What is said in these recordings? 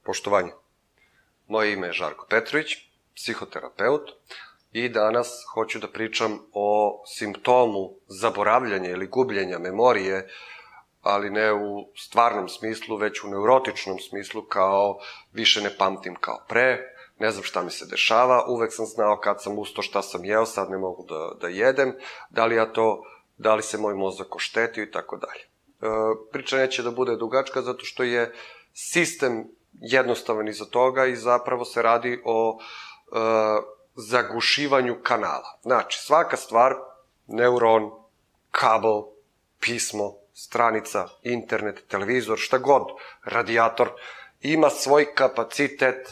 Poštovanje. Moje ime je Žarko Petrović, psihoterapeut i danas hoću da pričam o simptomu zaboravljanja ili gubljenja memorije, ali ne u stvarnom smislu, već u neurotičnom smislu, kao više ne pamtim kao pre, ne znam šta mi se dešava, uvek sam znao kad sam ustao šta sam jeo, sad ne mogu da jedem, da li se moj mozak oštetio i tako dalje. Priča neće da bude dugačka zato što je sistem jednostavan iza toga i zapravo se radi o zagušivanju kanala. Znači, svaka stvar, neuron, kabel, pismo, stranica, internet, televizor, šta god, radijator, ima svoj kapacitet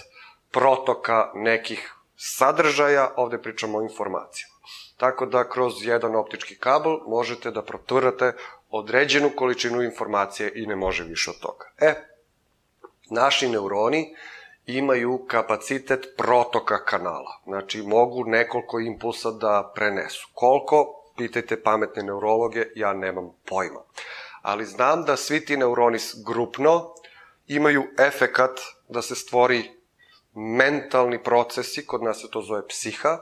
protoka nekih sadržaja, ovde pričamo o informacijama. Tako da kroz jedan optički kabel možete da proturate određenu količinu informacije i ne može više od toga. Naši neuroni imaju kapacitet protoka kanala, znači mogu nekoliko impulsa da prenesu. Koliko? Pitajte pametne neurologe, ja nemam pojma. Ali znam da svi ti neuroni grupno imaju efekat da se stvori mentalni procesi, kod nas se to zove psiha,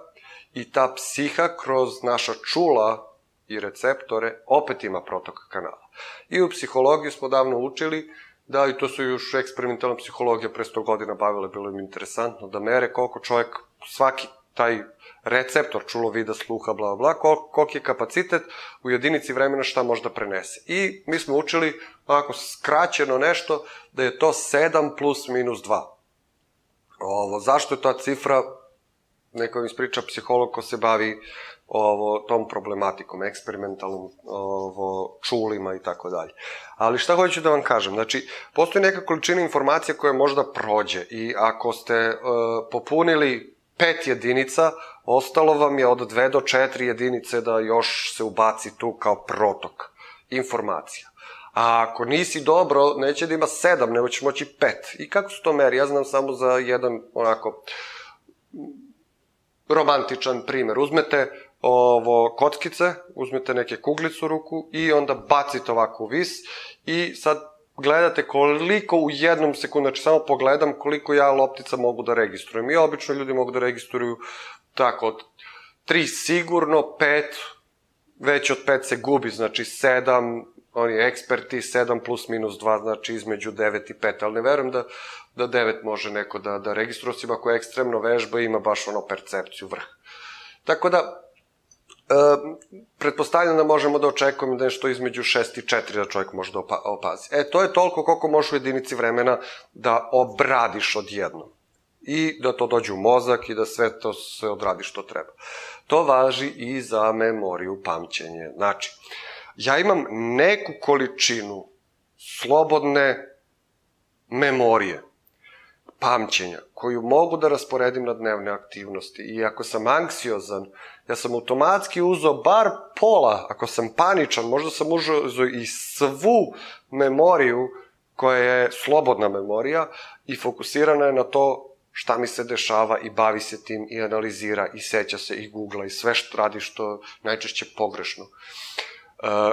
i ta psiha kroz naša čula i receptore opet ima protok kanala. I u psihologiji smo davno učili da, i to su još eksperimentalna psihologija pre 100 godina bavila, bilo im interesantno da mere koliko čovjek, svaki taj receptor, čulo, vida, sluha, bla, bla, koliki je kapacitet u jedinici vremena šta može da prenese. I mi smo učili, ovako skraćeno nešto, da je to 7 plus minus 2. Zašto je ta cifra? Neko mi ispriča psiholog ko se bavi tom problematikom, eksperimentalnom čulima i tako dalje. Ali šta hoću da vam kažem? Znači, postoji neka količina informacija koja možda prođe i ako ste popunili 5 jedinica, ostalo vam je od 2 do 4 jedinice da još se ubaci tu kao protok informacija. A ako nisi dobro, neće da ima 7, nego će moći 5. I kako su to meri? Ja znam samo za jedan onako romantičan primer. Uzmete kockice, uzmete neke kuglice u ruku i onda bacite ovako u vis i sad gledate koliko u jednom sekundu, znači samo pogledam koliko ja loptica mogu da registrujem. I obično ljudi mogu da registruju tako od 3 sigurno, 5, već od 5 se gubi, znači 7, oni eksperti, 7 plus minus 2, znači između 9 i 5, ali ne verujem da 9 može neko da registruje, osim ako je ekstremno vežba i ima baš percepciju vrh. Tako da, pretpostavljam da možemo da očekujemo nešto između 6 i 4 da čovjek može da opazi. To je toliko koliko možeš u jedinici vremena da obradiš odjednom. I da to dođe u mozak i da sve to se odradi što treba. To važi i za memoriju, pamćenje. Znači, ja imam neku količinu slobodne memorije, pamćenja, koju mogu da rasporedim na dnevne aktivnosti. I ako sam anksiozan, ja sam automatski uzeo bar pola, ako sam paničan, možda sam uzeo i svu memoriju koja je slobodna memorija i fokusirana je na to šta mi se dešava i bavi se tim i analizira i seća se i googla i sve što radi što najčešće pogrešno.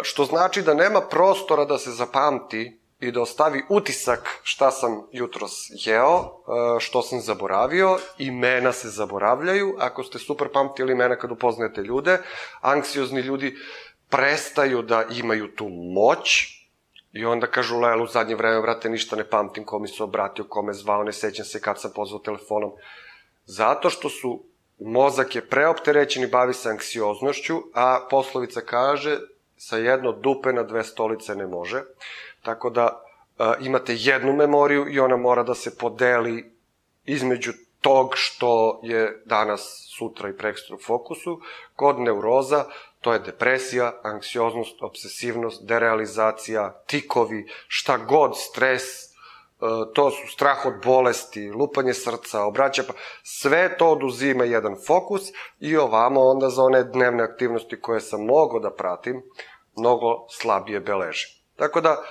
Što znači da nema prostora da se zapamti i da ostavi utisak šta sam jutros jeo, što sam zaboravio, imena se zaboravljaju, ako ste super pamtili imena kad upoznajete ljude, anksiozni ljudi prestaju da imaju tu moć i onda kažu, lel, u zadnje vreme, brate, ništa ne pamtim, ko mi se obratio, ko me zvao, ne sećam se kad sam pozvao telefonom. Zato što mozak je preopterećen i bavi se anksioznošću, a poslovica kaže, sa jedno dupe na 2 stolice ne može. Tako da imate jednu memoriju i ona mora da se podeli između tog što je danas, sutra i prekstra u fokusu. Kod neuroza to je depresija, anksioznost, obsesivnost, derealizacija, tikovi, šta god, stres, to su strah od bolesti, lupanje srca, sve to oduzima jedan fokus i ovamo onda za one dnevne aktivnosti koje sam mogao da pratim, mnogo slabije beležim. Tako da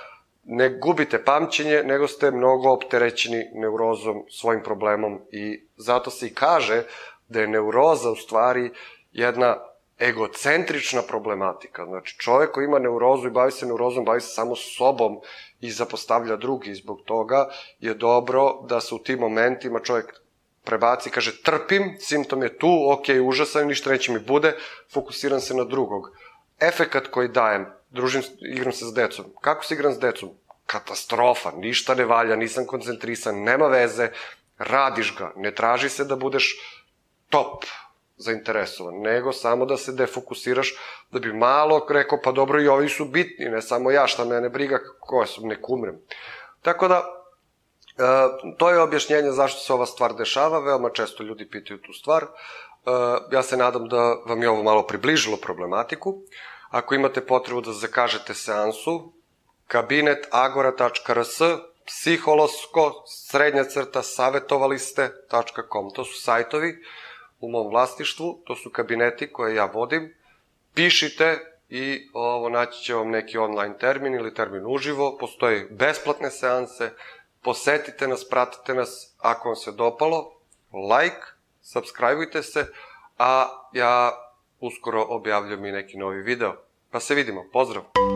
ne gubite pamćenje, nego ste mnogo opterećeni neurozom, svojim problemom i zato se i kaže da je neuroza u stvari jedna egocentrična problematika. Znači, čovek koji ima neurozu i bavi se neurozom, bavi se samo sobom i zapostavlja drugi. Zbog toga je dobro da se u tim momentima čovek prebaci, kaže, trpim, simptom je tu, ok, užasan, ništa neće mi bude, fokusiram se na drugog. Efekat koji dajem, igram se s decom. Kako se igram s decom? Katastrofa, ništa ne valja, nisam koncentrisan, nema veze, radiš ga, ne traži se da budeš top zainteresovan, nego samo da se defokusiraš, da bi malo rekao, pa dobro, i ovi su bitni, ne samo ja, šta mene briga, koje su, nek umrem. Tako da, to je objašnjenje zašto se ova stvar dešava, veoma često ljudi pitaju tu stvar. Ja se nadam da vam je ovo malo približilo problematiku. Ako imate potrebu da zakažete seansu, kabinet.agora.rs, psihološko-savetovaliste.com. To su sajtovi u mom vlasništvu, to su kabineti koje ja vodim. Pišite i naći će vam neki online termin ili termin uživo. Postoje besplatne seanse. Posetite nas, pratite nas, ako vam se dopalo, like, subscribeujte se, a ja uskoro objavljam i neki novi video. Pa se vidimo, pozdrav!